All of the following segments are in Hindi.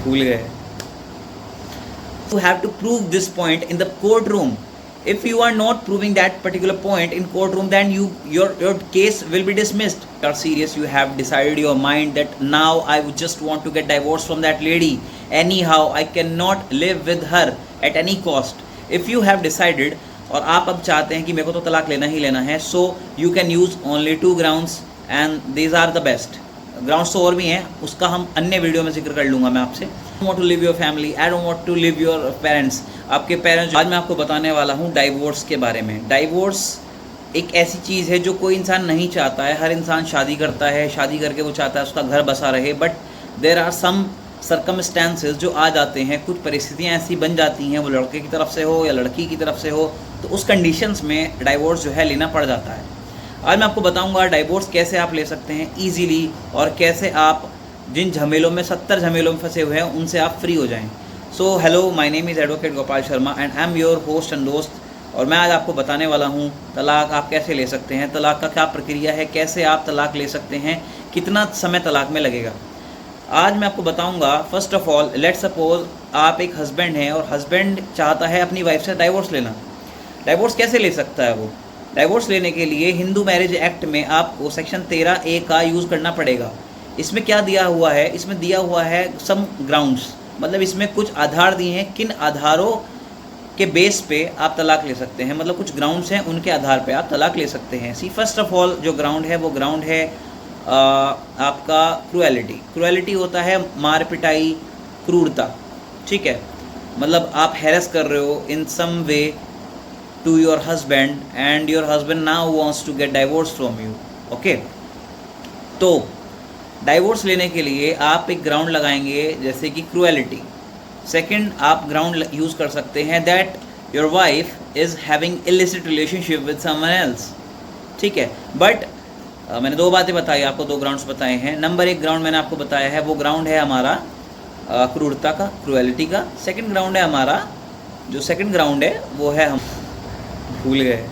भूल गए. You have to prove this point in the courtroom. If you are not proving that particular point in courtroom, then your case will be dismissed. You are serious, you have decided your mind that now I would just want to get divorced from that lady. Anyhow, I cannot live with her at any cost. If you have decided और आप अब चाहते हैं कि मेरे को तो तलाक लेना ही लेना है, so you can use only 2 grounds and these are the best. Grounds तो और भी हैं, उसका हम अन्य वीडियो में जिक्र कर लूँगा मैं आपसे. I don't want to live your family, I don't want to live your parents. आपके पेरेंट्स. आज मैं आपको बताने वाला हूँ डाइवोर्स के बारे में. डाइवोर्स एक ऐसी चीज़ है जो कोई इंसान नहीं चाहता है. हर इंसान शादी करता है, शादी करके वो चाहता है उसका घर बसा रहे, but there are some circumstances जो आ जाते हैं. कुछ परिस्थितियाँ ऐसी बन जाती हैं, वो लड़के की तरफ से हो या लड़की की तरफ से हो, तो उस कंडीशंस में डाइवोर्स जो है लेना पड़ जाता है. आज मैं आपको बताऊंगा डाइवोर्स कैसे आप ले सकते हैं ईजीली, और कैसे आप जिन झमेलों में 70 झमेलों में फंसे हुए हैं उनसे आप फ्री हो जाएं. So hello, my name is advocate Gopal Sharma and I am your host and दोस्त. और मैं आज आपको बताने वाला हूं तलाक आप कैसे ले सकते हैं, तलाक का क्या प्रक्रिया है, कैसे आप तलाक ले सकते हैं, कितना समय तलाक में लगेगा. आज मैं आपको बताऊंगा. First of all, let's suppose आप एक हस्बैंड हैं और हस्बैंड चाहता है अपनी वाइफ से डाइवोर्स लेना. डाइवोर्स कैसे ले सकता है वो? डाइवोर्स लेने के लिए हिंदू मैरिज एक्ट में आपको सेक्शन 13A का यूज़ करना पड़ेगा. इसमें क्या दिया हुआ है? इसमें दिया हुआ है सम ग्राउंड्स, मतलब इसमें कुछ आधार दिए हैं, किन आधारों के बेस पे आप तलाक ले सकते हैं. मतलब कुछ ग्राउंड्स हैं, उनके आधार पे आप तलाक ले सकते हैं. सी, फर्स्ट ऑफ ऑल जो ग्राउंड है वो ग्राउंड है आपका क्रूएलिटी. क्रूएलिटी होता है मार पिटाई, क्रूरता. ठीक है, मतलब आप हैरेस कर रहे हो इन सम वे to your husband and your husband now wants to get divorced from you. okay, तो डाइवोर्स लेने के लिए आप एक ग्राउंड लगाएंगे जैसे कि क्रूएलिटी. सेकंड, आप ग्राउंड यूज़ कर सकते हैं that your wife is having illicit relationship with someone else. ठीक है, बट मैंने 2 बातें बताई आपको, 2 ग्राउंड्स बताए हैं. नंबर 1 ग्राउंड मैंने आपको बताया है, वो ग्राउंड है हमारा क्रूरता का, क्रूएलिटी का. सेकेंड ग्राउंड है हमारा, जो सेकेंड ग्राउंड है वो है, हम भूल गए,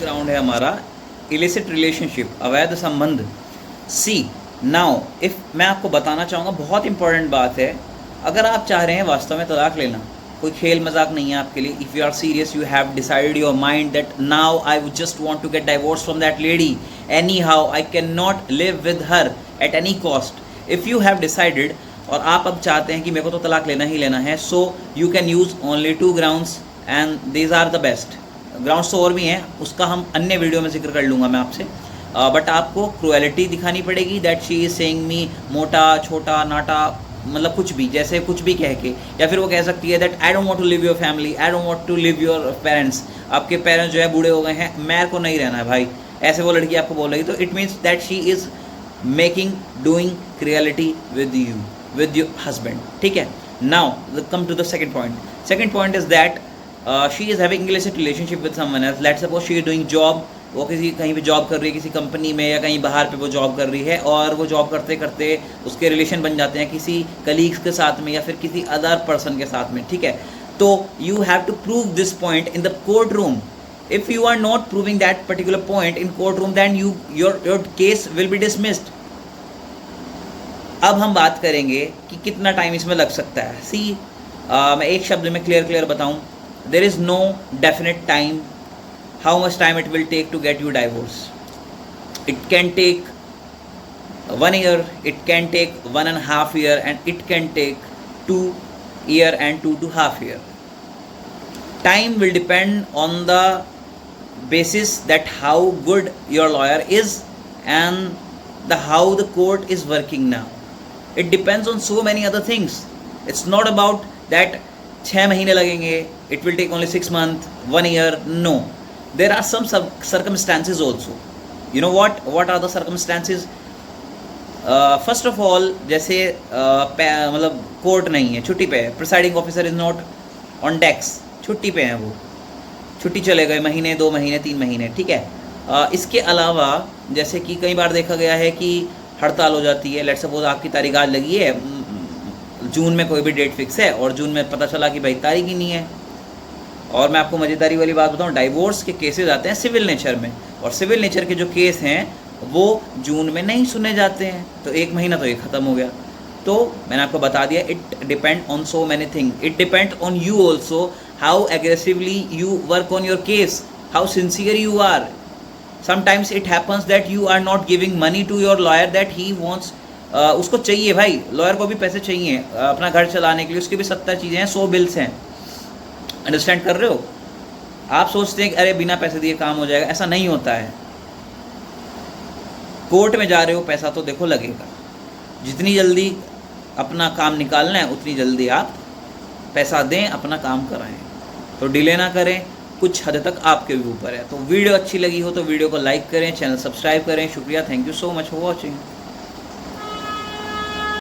ग्राउंड है हमारा इलिसिट रिलेशनशिप, अवैध संबंध. सी, नाउ इफ़ मैं आपको बताना चाहूँगा, बहुत इंपॉर्टेंट बात है, अगर आप चाह रहे हैं वास्तव में तलाक लेना, कोई खेल मजाक नहीं है आपके लिए. If you are serious, you have decided your mind that now I would just want to get divorce from that lady. Any how I can not live with her at any cost. If you have decided और आप अब चाहते हैं कि मेरे को तो तलाक लेना ही लेना है, so you can use only 2 grounds and these are the best. Grounds तो और भी हैं, उसका हम अन्य वीडियो में जिक्र कर लूँगा मैं आपसे. बट आपको क्रूएलिटी दिखानी पड़ेगी that she is saying me मोटा, छोटा, नाटा, मतलब कुछ भी, जैसे कुछ भी कह के. या फिर वो कह सकती है that I don't want to live your family, I don't want to live your parents. आपके पेरेंट्स जो है बूढ़े हो गए हैं, मेरे को नहीं रहना है भाई, ऐसे वो लड़की आपको बोल रही. तो it means that she is making doing cruelty with you, with your husband. ठीक है, now come to the second point. Second point is that she is having illicit relationship with someone else. Let's suppose she is doing job, वो किसी कहीं पे जॉब कर रही है, किसी कंपनी में या कहीं बाहर पे वो जॉब कर रही है, और वो जॉब करते करते उसके रिलेशन बन जाते हैं किसी कलीग्स के साथ में या फिर किसी अदर पर्सन के साथ में. ठीक है, तो you have to prove this point in the court room. If you are not proving that particular point in court room, then your case will be dismissed. अब हम बात करेंगे कि कितना टाइम इसमें लग सकता है. सी, मैं एक शब्द में क्लियर बताऊँ, there is no definite time how much time it will take to get you divorce. It can take 1 year, it can take 1.5 year, and it can take 2 year and 2.5 year. Time will depend on the basis that how good your lawyer is and how the court is working now. It depends on so many other things. It's not about that 6 महीने लगेंगे, it will take only 6 months, 1 year. No, there are some circumstances also. You know what are the circumstances? First of all, जैसे मतलब कोर्ट नहीं है, छुट्टी पे है, presiding officer is not on desk, छुट्टी पे हैं वो, छुट्टी चले गए महीने, 2 महीने, 3 महीने. ठीक है, इसके अलावा जैसे कि कई बार देखा गया है कि हड़ताल हो जाती है. लेट्स सपोज आपकी तारीख आज लगी है, जून में कोई भी डेट फिक्स है और जून में पता चला कि भाई तारीख ही नहीं है. और मैं आपको मज़ेदारी वाली बात बताऊं, डाइवोर्स के केसेस आते हैं सिविल नेचर में, और सिविल नेचर के जो केस हैं वो जून में नहीं सुने जाते हैं, तो 1 महीना तो ये ख़त्म हो गया. तो मैंने आपको बता दिया, it depend on so many thing. It depend on you also, how aggressively you work on your case, how sincere you are. Sometimes it happens that you are not giving money to your lawyer that he wants. उसको चाहिए भाई, लॉयर को भी पैसे चाहिए अपना घर चलाने के लिए, उसकी भी 70 चीज़ें हैं, 100 बिल्स हैं. अंडरस्टैंड कर रहे हो? आप सोचते हैं कि अरे बिना पैसे दिए काम हो जाएगा, ऐसा नहीं होता है. कोर्ट में जा रहे हो, पैसा तो देखो लगेगा. जितनी जल्दी अपना काम निकालना है उतनी जल्दी आप पैसा दें, अपना काम कराएं. तो डिले ना करें, कुछ हद तक आपके भी ऊपर है. तो वीडियो अच्छी लगी हो तो वीडियो को लाइक करें, चैनल सब्सक्राइब करें. शुक्रिया, thank you so much for watching.